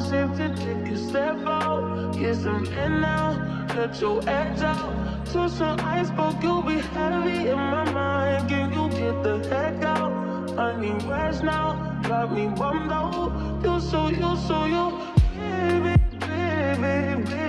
seem to take a step out. Get some air now, let your edge out. To some iceberg, you'll be heavy in my mind. Can you get the heck out? I need rest now, got me bummed out. You so baby, baby, baby.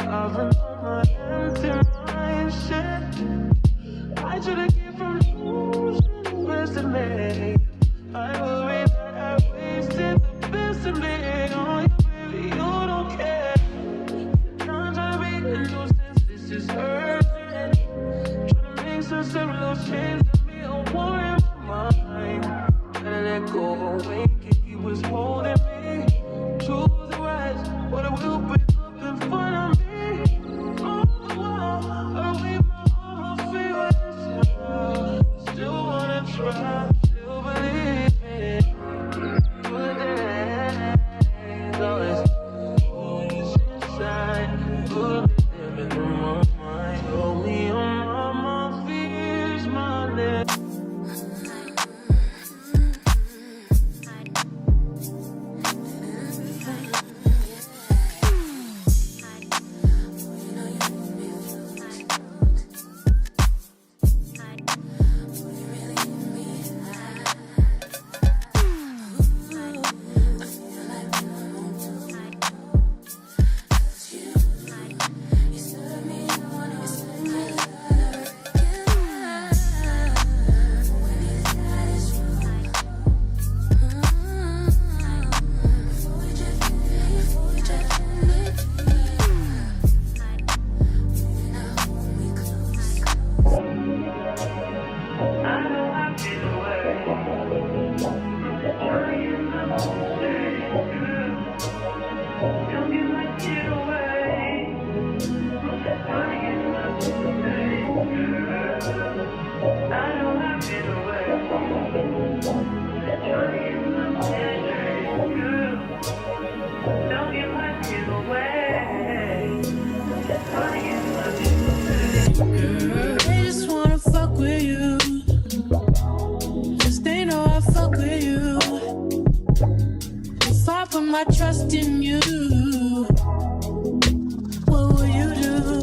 I've been on my empty mind, shit. I should've came from losing the best of me. I worry that I wasted the best of me. Oh, you baby, you don't care. I'm trying to be a nuisance, this is urgent. Trying to make some similar change to me, a war in my mind. Gotta let go away, he was holding me. Choose the rest, but it will break up in front of me. On the wall, I wave my arms, feel it. Still wanna try, still believe it. Good days, always always inside. Good living in my mind. Show me on my fears, my lips. They just wanna fuck with you. Just they know I fuck with you. If I put my trust in you, what will you do?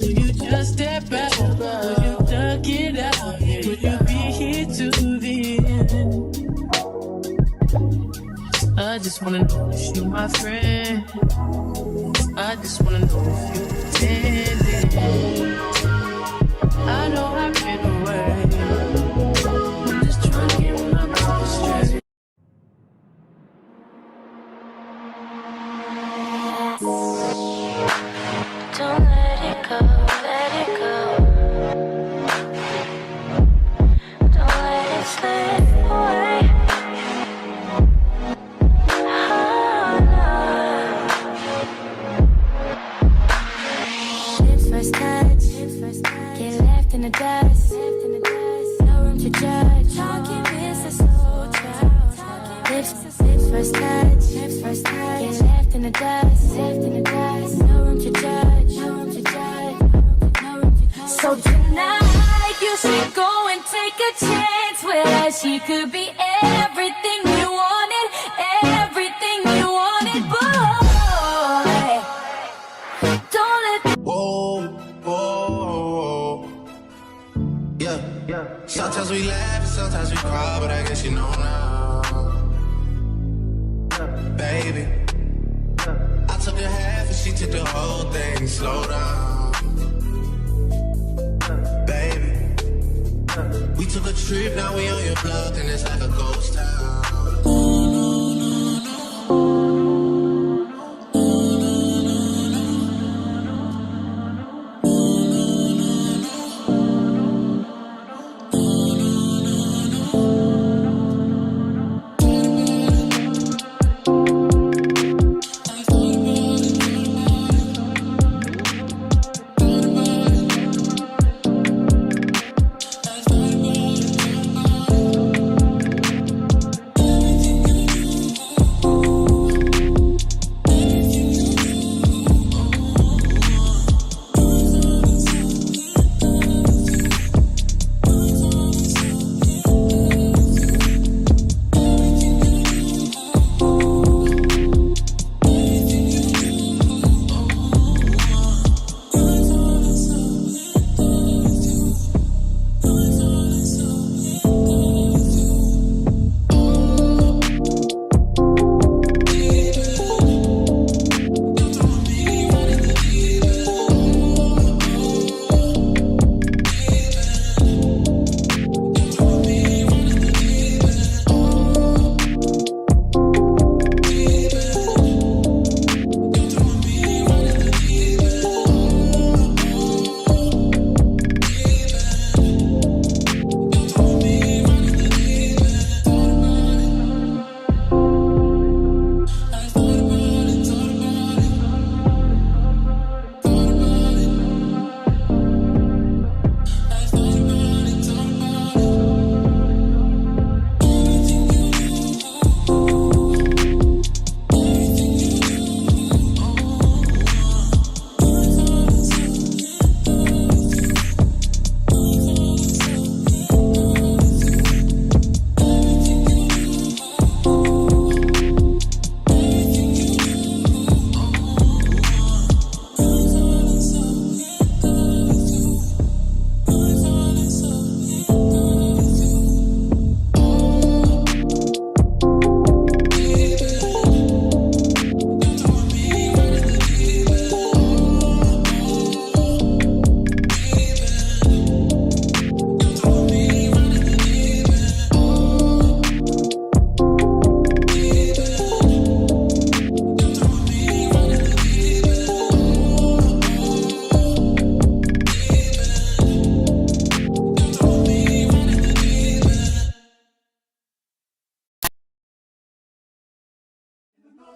Will you just step back? Will you duck it out? Will you be here to the end? I just wanna know if you my friend. I just wanna know if you pretending. I know I've been away. I'm just trying to get my mind straight. Don't let it go, let it go. Don't let it slip away. Lips first touch, get left in the dust. No room to judge. Talking is a slow child. Lips first touch, get left in the dust. No room to judge. So tonight you should go and take a chance with her. She could be everything you wanted, everything you wanted, boy. Don't let Whoa, whoa, yeah. Sometimes we laugh and sometimes we cry, but I guess you know now, baby. I took a half and she took the whole thing. Slow down, baby. We took a trip, now we on your block, and it's like a ghost town.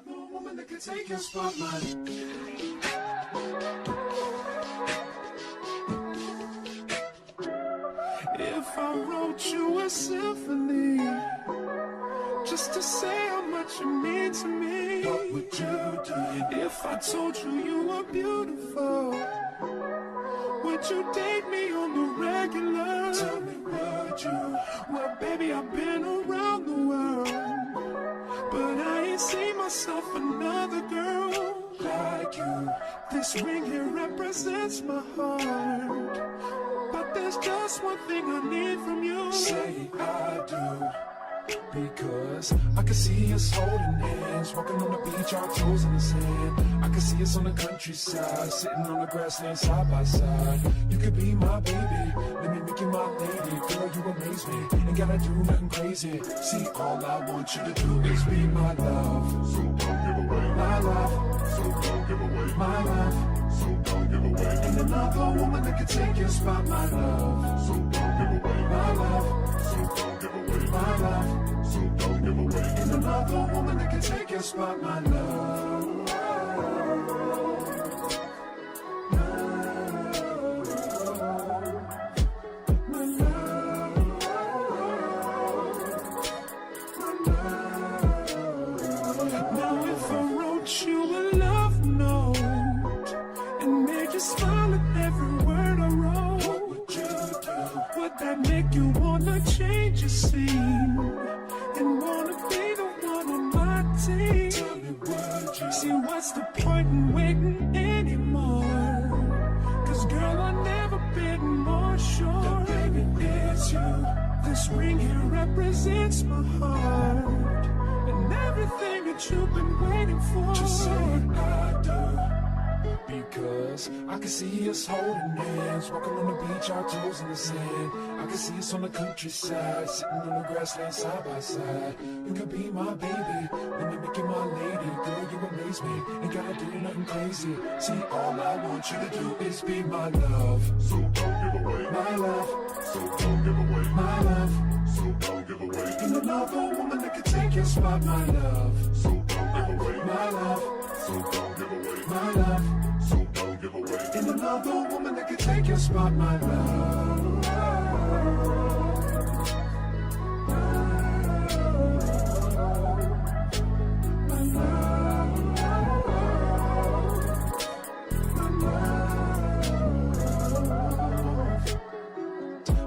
woman that can take your spotlight. If I wrote you a symphony, just to say how much you mean to me, what would you do? If I told you you were beautiful, would you date me on the regular? Tell me, would you? Well, baby, I've been around the world, but I ain't seen myself another girl like you. This ring here represents my heart, but there's just one thing I need from you. Say I do. Because I can see us holding hands, walking on the beach, our toes in the sand. I can see us on the countryside, sitting on the grassland side by side. You could be my baby, let me make you my lady. Girl, you amaze me, ain't gotta do nothing crazy. See, all I want you to do is be my love. So don't give away my love. So don't give away my love. So don't give away. Ain't another woman that can take your spot, my love. So don't give away my love. So don't give away my love. So don't give away. Ain't another woman that can take your spot, my love. Now if I wrote you a love note and made you smile at every word I wrote, what would you do? Would that make you wanna change your scene and wanna be the one on my team? Tell me, would you? See, what's the point in waiting anymore? Cause girl, I've never been more sure that baby, it's you. This ring here represents my heart and everything that you've been waiting for. Just say I do. Because I can see us holding hands, walking on the beach, our toes in the sand. I can see us on the countryside, sitting on the grassland side by side. You can be my baby, let me make you my lady. Girl, you amaze me, ain't gotta do nothing crazy. See, all I want you to do is be my love. So don't give away my love. So don't give away my love. So don't give away. Ain't another woman that can take your spot, my love. So don't give away my love. So don't give away my love. So don't give away. Ain't another woman that can take your spot, my love. My love.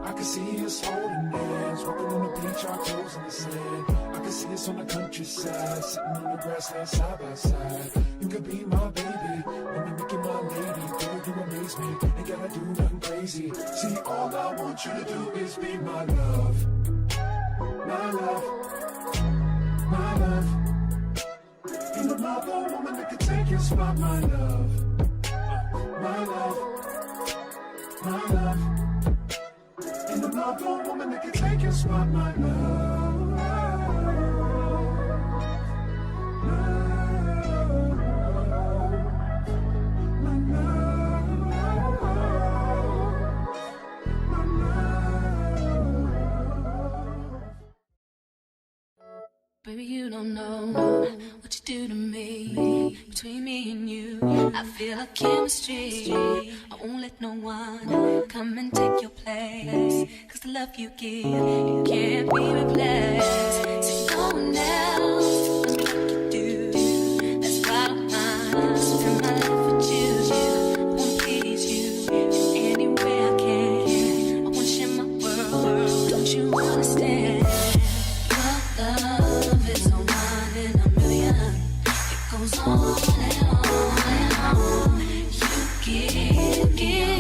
I can see us holding hands, walking on the beach, our toes in the sand. I can see us on the countryside, sitting on the grassland side by side. You could be my baby, let me make you my lady. Girl, you amaze me, ain't gotta do nothing crazy. See, all I want you to do is be my love. My love. My love. Ain't another woman that can take your spot, my love. My love. My love. Ain't another woman that can take your spot, my love. Baby, you don't know what you do to me. Between me and you, I feel a chemistry. I won't let no one come and take your place. Cause the love you give, it can't be replaced. So no one else will do like you do. That's why I don't mind spend my life with you. I wanna please you in any way I can. I wanna share my world, don't you understand? Your love is a one in a million. It goes on and on and on. You give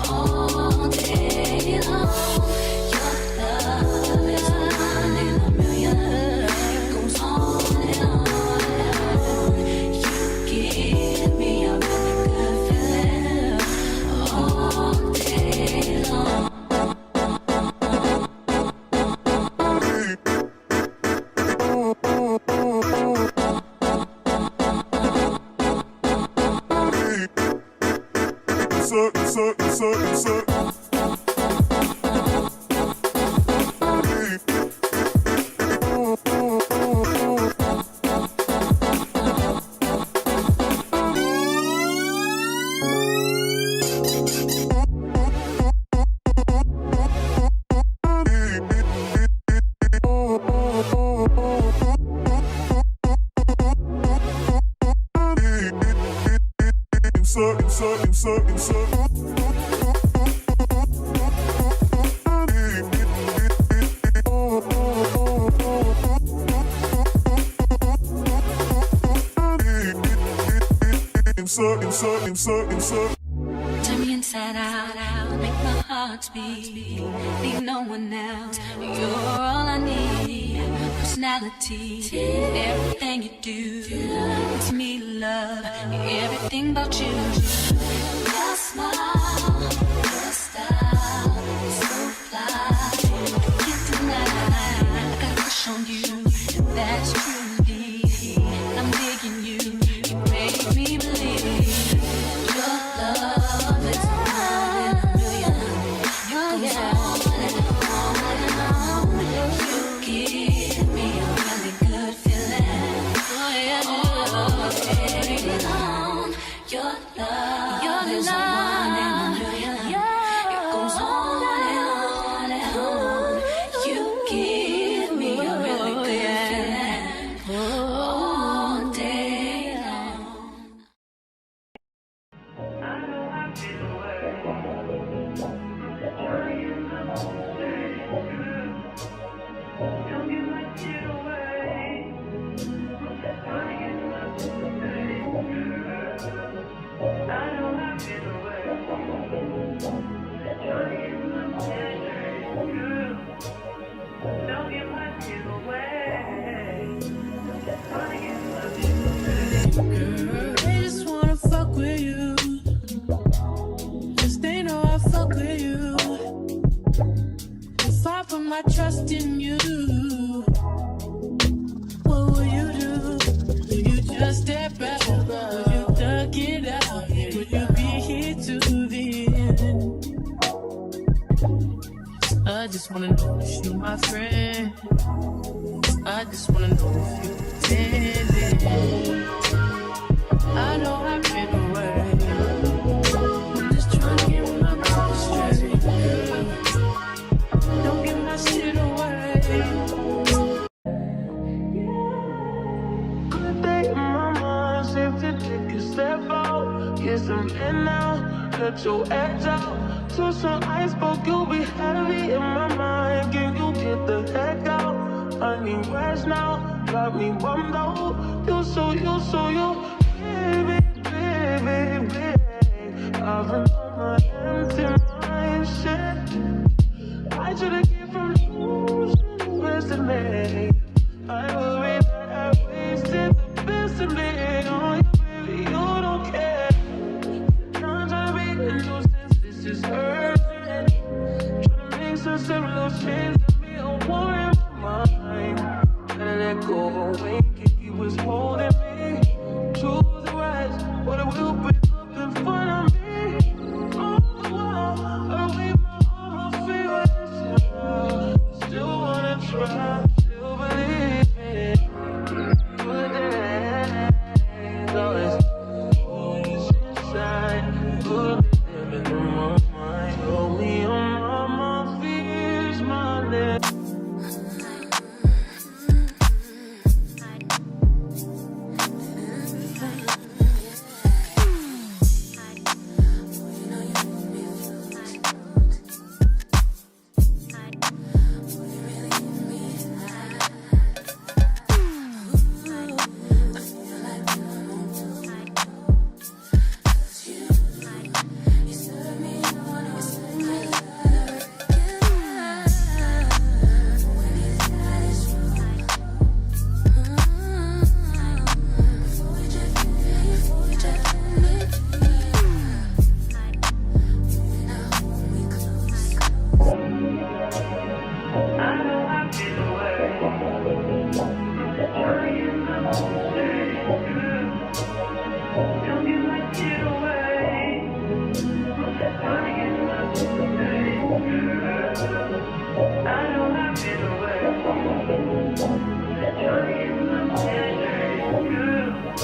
all day long. Your love is a one in a million. It goes on and on and on. You give me a really good feeling all day long. Turn me inside out, make my heart speak. Leave no one else. You're all I need. Personality, everything you do. It's me, love, everything about you. Your smile, your style, so fly. Can't deny, I got a crush on you. That's true, deep. I'm digging you. You make me believe. Love is one in a million. Goes on and on. You give me a really good feeling. Oh yeah, baby, on your love is one in a million. It goes on and on. You give me a really good feeling all day long. They just wanna fuck with you. Cause they know I fuck with you. If I put my trust in you, what will you do? Will you just step out? Will you duck it out? Will you be here to the end? I just wanna know if you my friend. I just wanna know if you pretending. I know I've been away. I'm just trying to get my mind straight. Don't give my shit away. Good day in my mind, safe to take a step out. Get some in now, let your edge out. To some iceberg, you'll be heavy in my mind. Can you get the heck out? I need rest now, got me bummed out. You baby, baby, baby. I've been on my empty